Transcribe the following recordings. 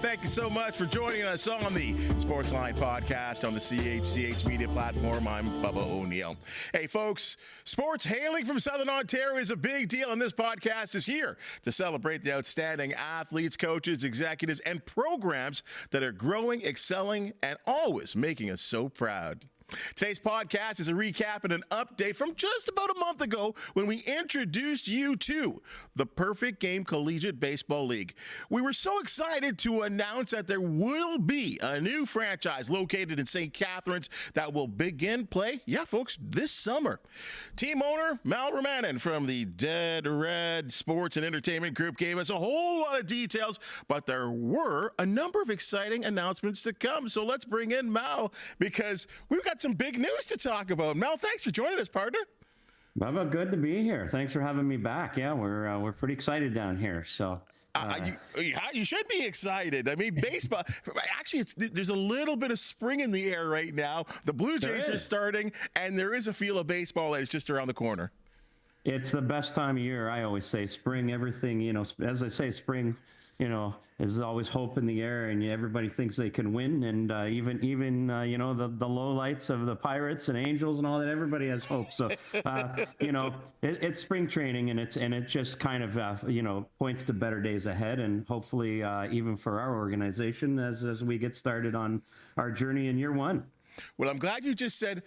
Thank you so much for joining us on the Sportsline Podcast on the CHCH Media platform. I'm Bubba O'Neil. Hey, folks, sports hailing from Southern Ontario is a big deal, and this podcast is here to celebrate the outstanding athletes, coaches, executives, and programs that are growing, excelling, and always making us so proud. Today's podcast is a recap and an update from just about a month ago when we introduced you to the Perfect Game Collegiate Baseball League. We were so excited to announce that there will be a new franchise located in St. Catharines that will begin play, folks, this summer. Team owner Mal Romanin from the Dead Red Sports and Entertainment Group gave us a whole lot of details, but there were a number of exciting announcements to come. So let's bring in Mal because we've got some big news to talk about. Mal, thanks for joining us, partner. Bubba, good to be here. Thanks for having me back. Yeah, we're pretty excited down here. So you should be excited. I mean, baseball. Actually, there's a little bit of spring in the air right now. The Blue Jays are starting, and there is a feel of baseball that is just around the corner. It's the best time of year. I always say spring. Everything, as I say, spring. Is always hope in the air, and everybody thinks they can win. And even the low lights of the Pirates and Angels and all that, everybody has hope. So, it's spring training, and it just kind of, points to better days ahead. And hopefully, even for our organization as we get started on our journey in year one. Well, I'm glad you just said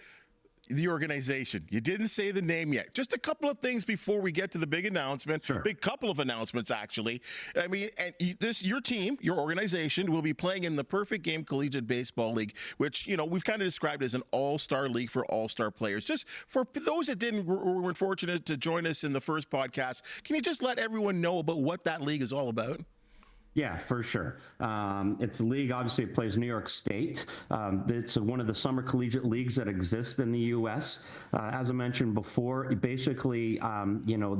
the organization. You didn't say the name yet. Just a couple of things before we get to the big announcement. Sure. Big couple of announcements, actually. I mean, and your team, your organization, will be playing in the Perfect Game Collegiate Baseball League, which, we've kind of described as an all-star league for all-star players. Just for those that weren't fortunate to join us in the first podcast, can you just let everyone know about what that league is all about? Yeah, for sure. It's a league, obviously it plays New York State. It's one of the summer collegiate leagues that exist in the U.S. As I mentioned before, basically,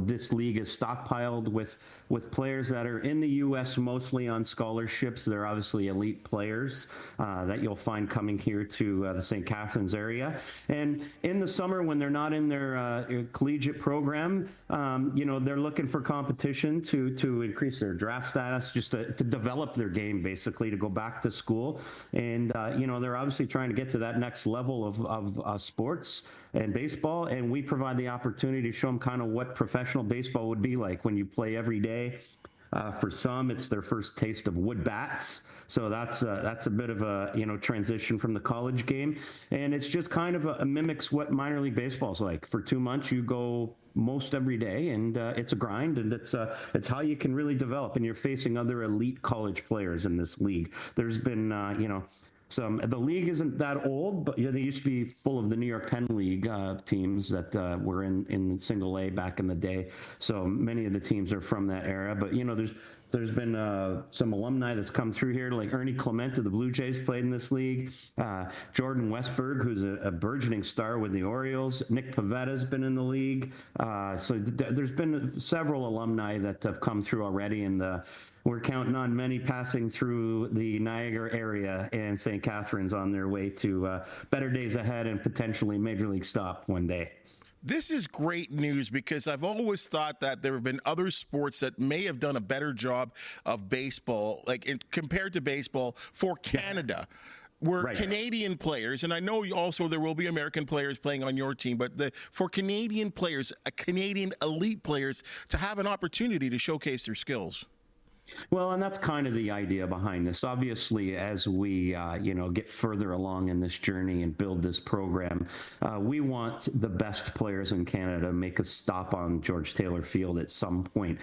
this league is stockpiled with players that are in the U.S. mostly on scholarships. They're obviously elite players that you'll find coming here to the St. Catharines area. And in the summer, when they're not in their collegiate program, they're looking for competition to increase their draft status, just to develop their game, basically, to go back to school. And, they're obviously trying to get to that next level of sports and baseball. And we provide the opportunity to show them kind of what professional baseball would be like when you play every day. For some, it's their first taste of wood bats. So that's a bit of a, transition from the college game. And it's just kind of mimics what minor league baseball is like. For 2 months, you go most every day, and it's a grind, and it's how you can really develop. And you're facing other elite college players in this league. There's been, the league isn't that old, but they used to be full of the New York Penn League teams that were in single A back in the day. So many of the teams are from that era. But there's been some alumni that's come through here, like Ernie Clement of the Blue Jays played in this league. Jordan Westberg, who's a burgeoning star with the Orioles. Nick Pavetta's been in the league. There's been several alumni that have come through already, and we're counting on many passing through the Niagara area and St. Catharines on their way to better days ahead and potentially Major League stop one day. This is great news because I've always thought that there have been other sports that may have done a better job of baseball, compared to baseball for Canada. Were right. Canadian players, and I know also there will be American players playing on your team, but for Canadian players, Canadian elite players, to have an opportunity to showcase their skills. Well, and that's kind of the idea behind this. Obviously, as we, get further along in this journey and build this program, we want the best players in Canada to make a stop on George Taylor Field at some point.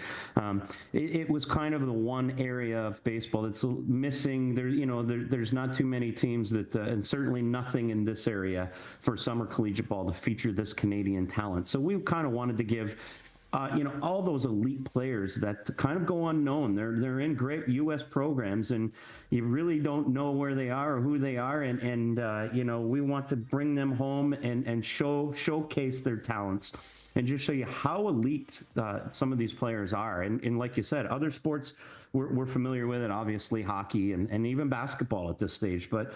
It was kind of the one area of baseball that's missing. There's not too many teams that, and certainly nothing in this area for summer collegiate ball to feature this Canadian talent. So we kind of wanted to give all those elite players that kind of go unknown. They're in great U.S. programs, and you really don't know where they are or who they are. And we want to bring them home and showcase their talents and just show you how elite some of these players are. And like you said, other sports we're familiar with it, obviously hockey and even basketball at this stage. But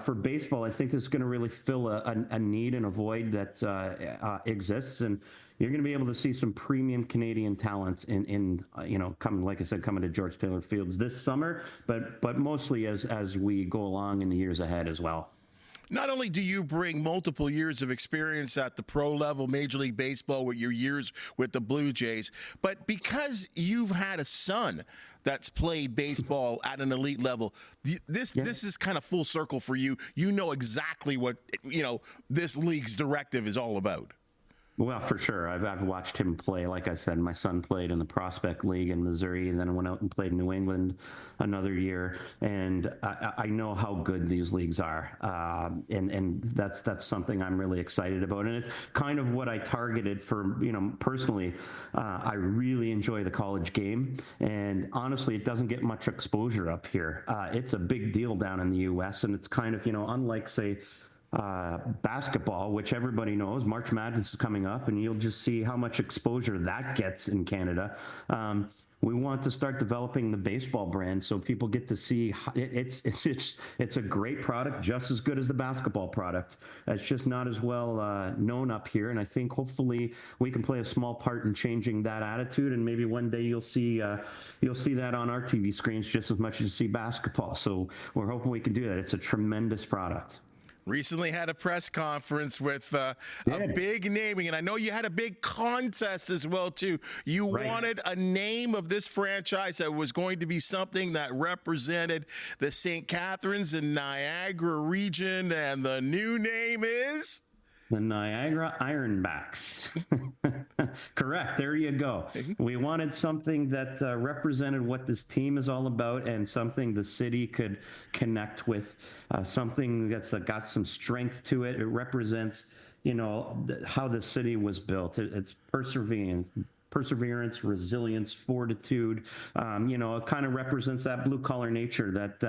for baseball, I think this is going to really fill a need and a void that exists. And you're going to be able to see some premium Canadian talent in coming, like I said, coming to George Taylor Fields this summer, but mostly as we go along in the years ahead as well. Not only do you bring multiple years of experience at the pro level, Major League Baseball, with your years with the Blue Jays, but because you've had a son that's played baseball at an elite level, this is kind of full circle for you. You know exactly what this league's directive is all about. Well, for sure. I've watched him play. Like I said, my son played in the Prospect League in Missouri, and then I went out and played in New England another year. And I know how good these leagues are, and that's something I'm really excited about. And it's kind of what I targeted for. Personally, I really enjoy the college game, and honestly, it doesn't get much exposure up here. It's a big deal down in the U.S., and it's kind of unlike say. Basketball, which everybody knows, March Madness is coming up, and you'll just see how much exposure that gets in Canada. We want to start developing the baseball brand so people get to see it's a great product, just as good as the basketball product. It's just not as well known up here, and I think hopefully we can play a small part in changing that attitude. And maybe one day you'll see that on our TV screens just as much as you see basketball. So we're hoping we can do that. It's a tremendous product. Recently had a press conference with a big naming, and I know you had a big contest as well, too. You wanted a name of this franchise that was going to be something that represented the St. Catharines and Niagara region, and the new name is? The Niagara Ironbacks. Correct. There you go. We wanted something that represented what this team is all about, and something the city could connect with, something that's got some strength to it. It represents, how the city was built. It's perseverance, resilience, fortitude. It kind of represents that blue collar nature that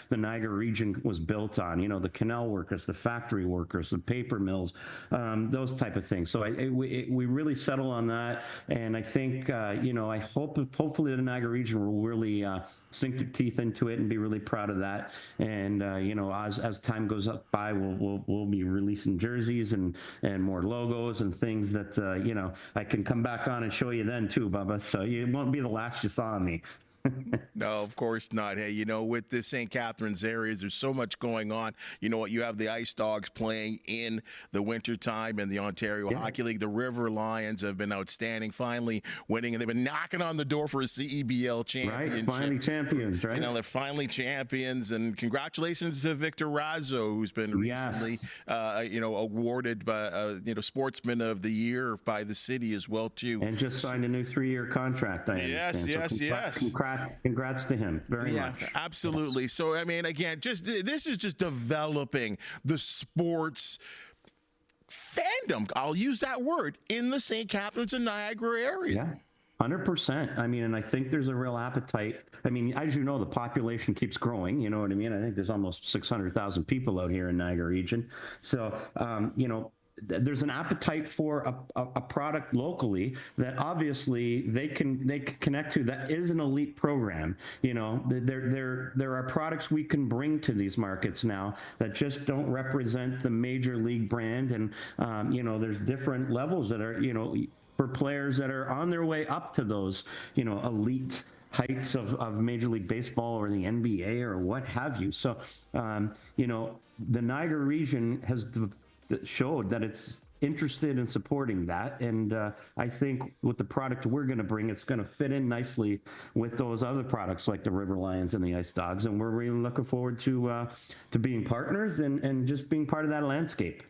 the Niagara region was built on. The canal workers, the factory workers, the paper mills, those type of things. So we really settle on that, and I think I hopefully the Niagara region will really sink their teeth into it and be really proud of that. And as time goes by, we'll be releasing jerseys and more logos and things that I can come back on and show you then too, Bubba. So you won't be the last you saw of me. No, of course not. Hey, with the St. Catharines areas, there's so much going on. You know what? You have the Ice Dogs playing in the wintertime in the Ontario Hockey League. The River Lions have been outstanding, finally winning, and they've been knocking on the door for a CEBL championship. Right, finally champions, right? They're finally champions, and congratulations to Victor Razzo, who's been recently, awarded by, Sportsman of the Year by the city as well, too. And just signed a new 3-year contract, I understand. Yes. Congrats to him very much. Absolutely. Yes. So, again, this is just developing the sports fandom, I'll use that word, in the St. Catharines and Niagara area. Yeah. 100%. And I think there's a real appetite. As you know, the population keeps growing. You know what I mean? I think there's almost 600,000 people out here in Niagara region. So, there's an appetite for a product locally that obviously they can connect to, that is an elite program. There are products we can bring to these markets now that just don't represent the major league brand. And, there's different levels that are, for players that are on their way up to those, elite heights of Major League Baseball or the NBA or what have you. So, the Niagara region has that showed that it's interested in supporting that, and I think with the product we're going to bring, it's going to fit in nicely with those other products like the River Lions and the Ice Dogs, and we're really looking forward to being partners and just being part of that landscape.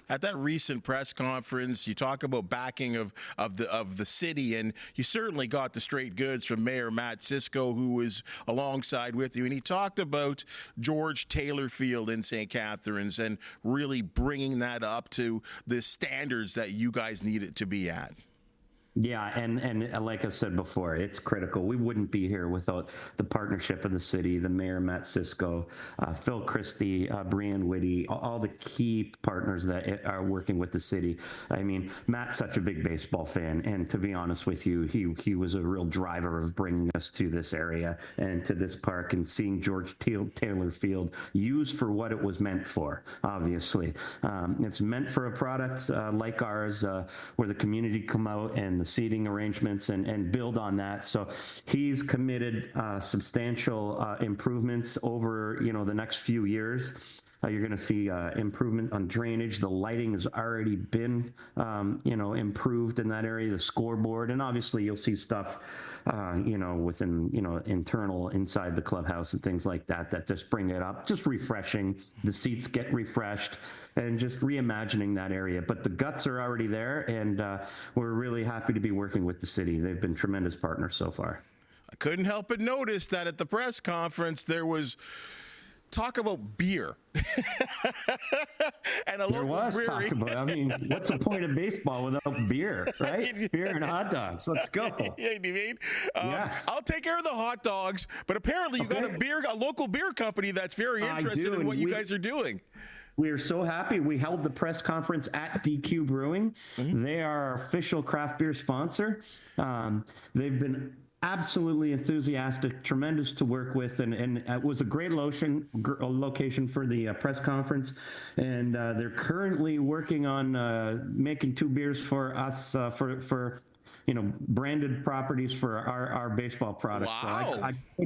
At that recent press conference, you talk about backing of the city, and you certainly got the straight goods from Mayor Matt Cisco, who was alongside with you, and he talked about George Taylor Field in St. Catharines and really bringing that up to the standards that you guys need it to be at. Yeah, and like I said before, it's critical. We wouldn't be here without the partnership of the city, the mayor, Matt Cisco, Phil Christie, Brian Whitty, all the key partners that are working with the city. I mean, Matt's such a big baseball fan, and to be honest with you, he was a real driver of bringing us to this area and to this park and seeing George Taylor Field used for what it was meant for, obviously. It's meant for a product like ours, where the community come out and the seating arrangements and build on that. So he's committed substantial improvements over the next few years. You're going to see improvement on drainage. The lighting has already been, improved in that area, the scoreboard. And obviously you'll see stuff, within, internal inside the clubhouse and things like that, that just bring it up, just refreshing. The seats get refreshed and just reimagining that area. But the guts are already there, and we're really happy to be working with the city. They've been tremendous partners so far. I couldn't help but notice that at the press conference, there was talk about beer. And a there local was brewery. talk about. I mean, what's the point of baseball without beer, right? Beer and hot dogs. Let's go. Yeah, you mean? Yes. I'll take care of the hot dogs, but apparently you got a local beer company that's very interested in what you guys are doing. We are so happy. We held the press conference at DQ Brewing. Mm-hmm. They are our official craft beer sponsor. They've been absolutely enthusiastic, tremendous to work with, and it was a great location for the press conference. And they're currently working on making 2 beers for us for branded properties for our baseball products. Wow. So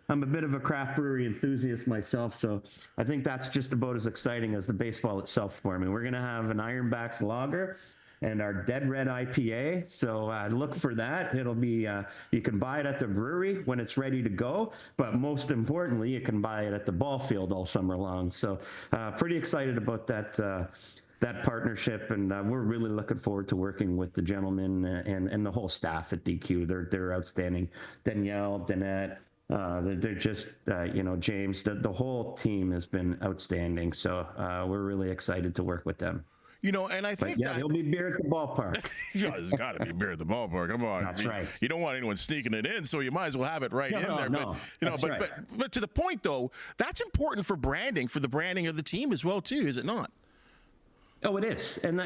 I'm a bit of a craft brewery enthusiast myself, so I think that's just about as exciting as the baseball itself for me. We're going to have an Ironbacks lager and our Dead Red IPA, so look for that. It'll be, you can buy it at the brewery when it's ready to go, but most importantly, you can buy it at the ball field all summer long. So pretty excited about that partnership, and we're really looking forward to working with the gentlemen and the whole staff at DQ. They're outstanding. Danielle, Danette, they're just, James, the whole team has been outstanding. So we're really excited to work with them. And I think there'll be beer at the ballpark. Yeah, there's got to be beer at the ballpark. Come on. That's right. You don't want anyone sneaking it in, so you might as well have it right in there. No, but to the point, though, that's important for branding, for the branding of the team as well, too, is it not? Oh, it is. And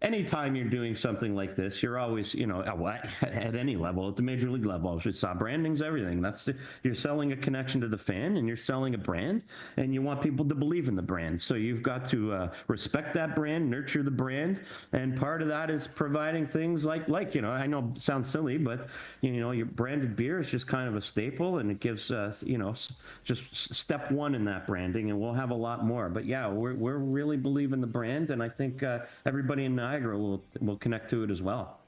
anytime you're doing something like this, you're always, at any level, at the major league level, we saw branding's everything. You're selling a connection to the fan, and you're selling a brand, and you want people to believe in the brand. So you've got to respect that brand, nurture the brand, and part of that is providing things like I know it sounds silly, but your branded beer is just kind of a staple, and it gives just step one in that branding, and we'll have a lot more. But yeah, we're really believe in the brand, and I think everybody in Niagara will connect to it as well.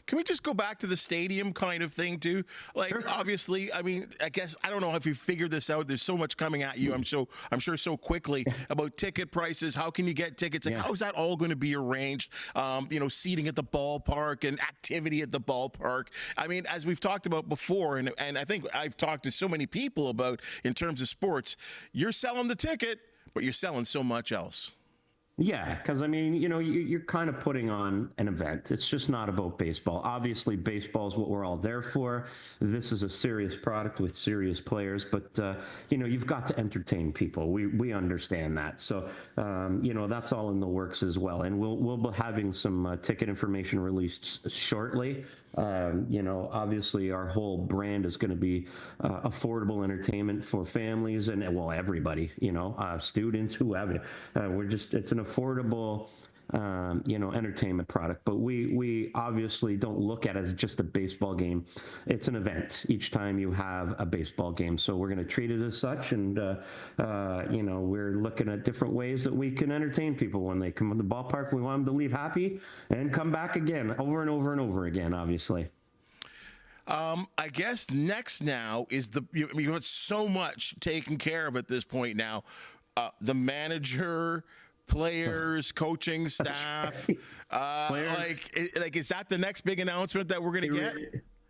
Can we just go back to the stadium kind of thing too? Sure. Obviously, I mean, I guess I don't know if you figured this out. There's so much coming at you. I'm sure so quickly about ticket prices. How can you get tickets? How is that all going to be arranged? Seating at the ballpark and activity at the ballpark. I mean, as we've talked about before, and I think I've talked to so many people about in terms of sports, you're selling the ticket, but you're selling so much else. Yeah, because I mean, you're kind of putting on an event. It's just not about baseball. Obviously, baseball is what we're all there for. This is a serious product with serious players, but you've got to entertain people. We understand that. So that's all in the works as well. And we'll be having some ticket information released shortly. Obviously, our whole brand is going to be affordable entertainment for families and everybody. Students, whoever. It's an affordable, entertainment product. But we obviously don't look at it as just a baseball game. It's an event each time you have a baseball game. So we're going to treat it as such. And, we're looking at different ways that we can entertain people when they come to the ballpark. We want them to leave happy and come back again over and over and over again, obviously. I guess next now is you have so much taken care of at this point now. The manager, players, coaching staff, is that the next big announcement that we're going to get?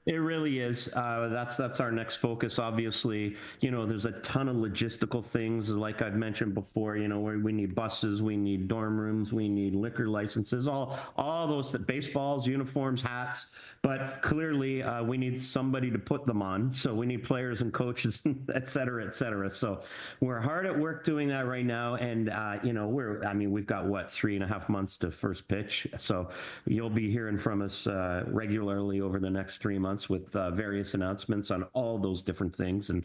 It really is. That's our next focus. Obviously, there's a ton of logistical things, like I've mentioned before. Where we need buses, we need dorm rooms, we need liquor licenses, all those baseballs, uniforms, hats. But clearly, we need somebody to put them on. So we need players and coaches, et cetera, et cetera. So we're hard at work doing that right now. And we've got 3.5 months to first pitch. So you'll be hearing from us regularly over the next 3 months with various announcements on all those different things. And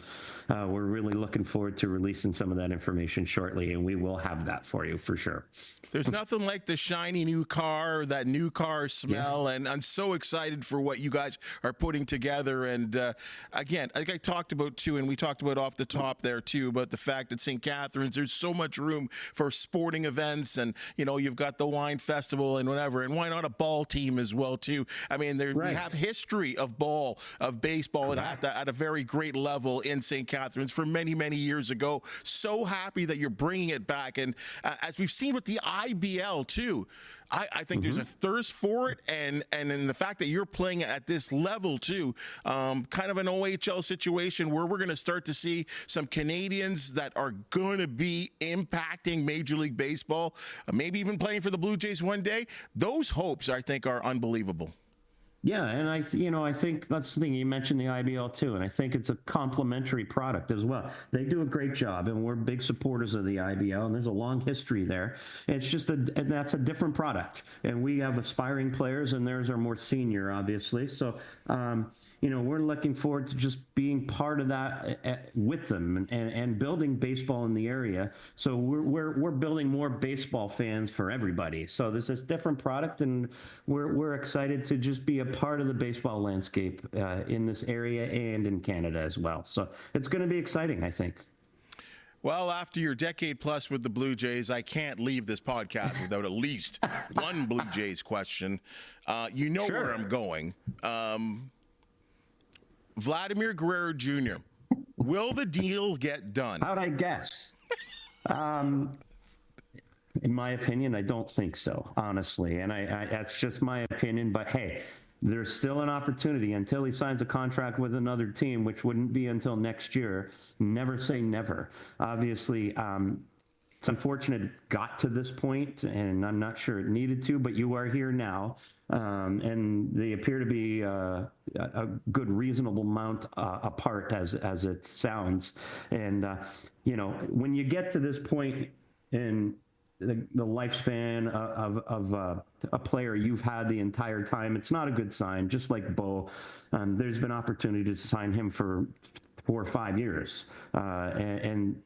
we're really looking forward to releasing some of that information shortly, and we will have that for you for sure. There's nothing like the shiny new car, that new car smell, and I'm so excited for what you guys are putting together. And again, like I talked about too, and we talked about off the top there too, about the fact that St. Catharines, there's so much room for sporting events, and you've got the wine festival and whatever, and why not a ball team as well too? I mean, we have history of baseball at a very great level in St. Catharines for many, many years ago. So happy that you're bringing it back. And as we've seen with the IBL too, I think there's a thirst for it, and in the fact that you're playing at this level too, kind of an OHL situation where we're going to start to see some Canadians that are going to be impacting Major League Baseball, maybe even playing for the Blue Jays one day. Those hopes, I think, are unbelievable. Yeah, and I think that's the thing. You mentioned the IBL too, and I think it's a complementary product as well. They do a great job, and we're big supporters of the IBL, and there's a long history there. It's just that's a different product, and we have aspiring players, and theirs are more senior, obviously. So, we're looking forward to just being part of that with them and building baseball in the area. So we're building more baseball fans for everybody. So there's this different product, and we're excited to just be a part of the baseball landscape in this area and in Canada as well. So it's going to be exciting, I think. Well, after your decade plus with the Blue Jays, I can't leave this podcast without at least one Blue Jays question. Sure. Where I'm going. Vladimir Guerrero Jr., will the deal get done? How'd I guess? In my opinion, I don't think so, honestly. And that's just my opinion. But hey, there's still an opportunity until he signs a contract with another team, which wouldn't be until next year. Never say never. Obviously, it's unfortunate it got to this point, and I'm not sure it needed to, but you are here now. And they appear to be a good, reasonable amount apart as it sounds. And, when you get to this point in the lifespan of a player you've had the entire time, it's not a good sign. Just like Bo, there's been opportunity to sign him for 4 or 5 years. And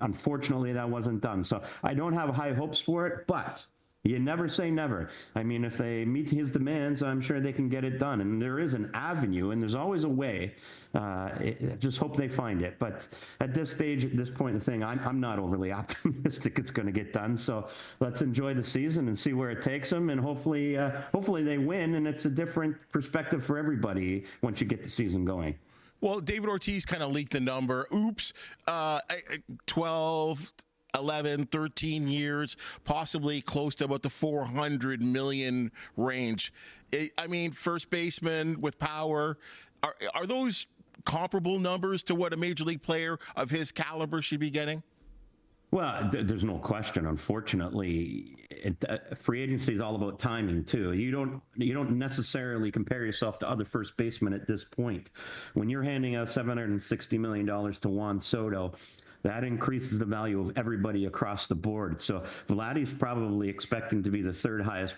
unfortunately, that wasn't done. So I don't have high hopes for it, but you never say never. I mean, if they meet his demands, I'm sure they can get it done. And there is an avenue, and there's always a way. Just hope they find it. But at this stage, at this point in the thing, I'm not overly optimistic it's going to get done. So let's enjoy the season and see where it takes them. And hopefully they win, and it's a different perspective for everybody once you get the season going. Well, David Ortiz kind of leaked the number. 12, 11, 13 years, possibly close to about the 400 million range. First baseman with power, are those comparable numbers to what a major league player of his caliber should be getting? Well, there's no question. Unfortunately, free agency is all about timing too. You don't necessarily compare yourself to other first basemen at this point. When you're handing out $760 million to Juan Soto, that increases the value of everybody across the board. So Vladdy's probably expecting to be the third highest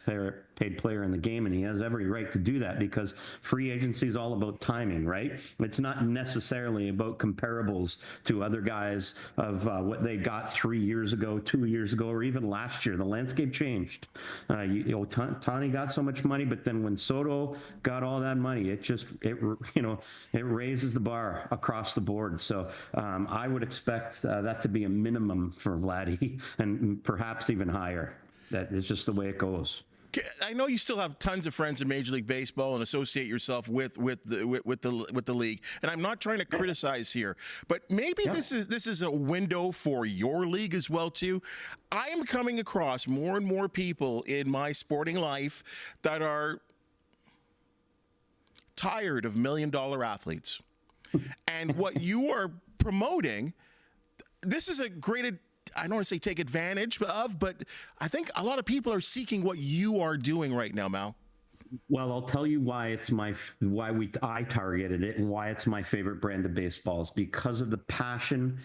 paid player in the game, and he has every right to do that because free agency is all about timing, right? It's not necessarily about comparables to other guys of what they got 3 years ago, 2 years ago, or even last year. The landscape changed. Tani got so much money, but then when Soto got all that money, it raises the bar across the board. So I would expect that to be a minimum for Vladdy, and perhaps even higher. That is just the way it goes. I know you still have tons of friends in Major League Baseball and associate yourself with the league, and I'm not trying to criticize here, but maybe this is a window for your league as well too. I am coming across more and more people in my sporting life that are tired of $1 million athletes. And what you are promoting, this is a great, I don't want to say take advantage of, but I think a lot of people are seeking what you are doing right now, Mal. Well, I'll tell you why I targeted it and why it's my favorite brand of baseballs, because of the passion.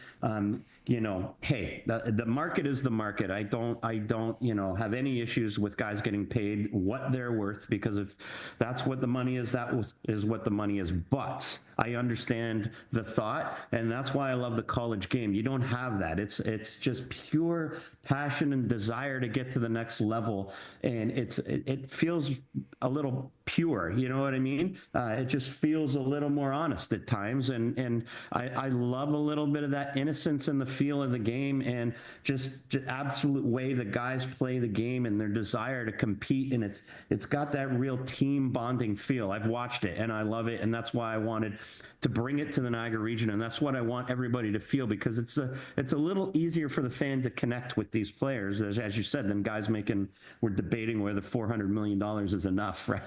Hey, the market is the market. I don't, have any issues with guys getting paid what they're worth, because if that's what the money is, is what the money is. But I understand the thought, and that's why I love the college game. You don't have that. It's just pure passion and desire to get to the next level, and it feels a little pure. You know what I mean? It just feels a little more honest at times, and I love a little bit of that innocence and the feel of the game, and just absolute way the guys play the game and their desire to compete, and it's got that real team bonding feel. I've watched it and I love it, and that's why I wanted to bring it to the Niagara region, and that's what I want everybody to feel, because it's a little easier for the fan to connect with these players, as you said, than guys we're debating whether $400 million is enough, right?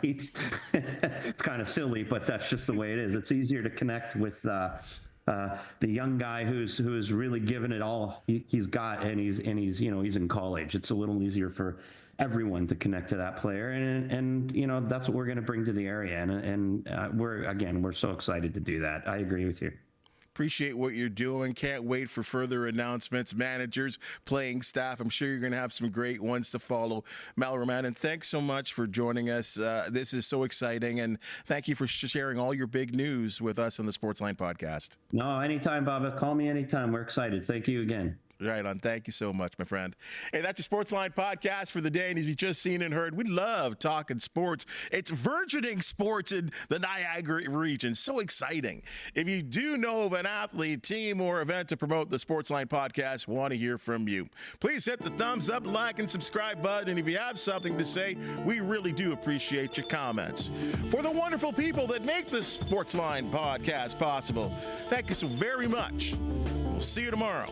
It's kind of silly, but that's just the way it is. It's easier to connect with the young guy who's really given it all he's got, and he's in college. It's a little easier for everyone to connect to that player, and that's what we're going to bring to the area, and we're so excited to do that. I agree with you. Appreciate what you're doing. Can't wait for further announcements, managers, playing staff. I'm sure you're going to have some great ones to follow. Mal Romanin, thanks so much for joining us. This is so exciting, and thank you for sharing all your big news with us on the Sportsline Podcast. No, anytime, Bubba. Call me anytime. We're excited. Thank you again. Right on. Thank you so much, my friend. Hey, that's your Sportsline Podcast for the day. And as you just seen and heard, we love talking sports. It's burgeoning sports in the Niagara region. So exciting. If you do know of an athlete, team, or event to promote the Sportsline Podcast, want to hear from you. Please hit the thumbs up, like, and subscribe button. And if you have something to say, we really do appreciate your comments. For the wonderful people that make the Sportsline Podcast possible, thank you so very much. We'll see you tomorrow.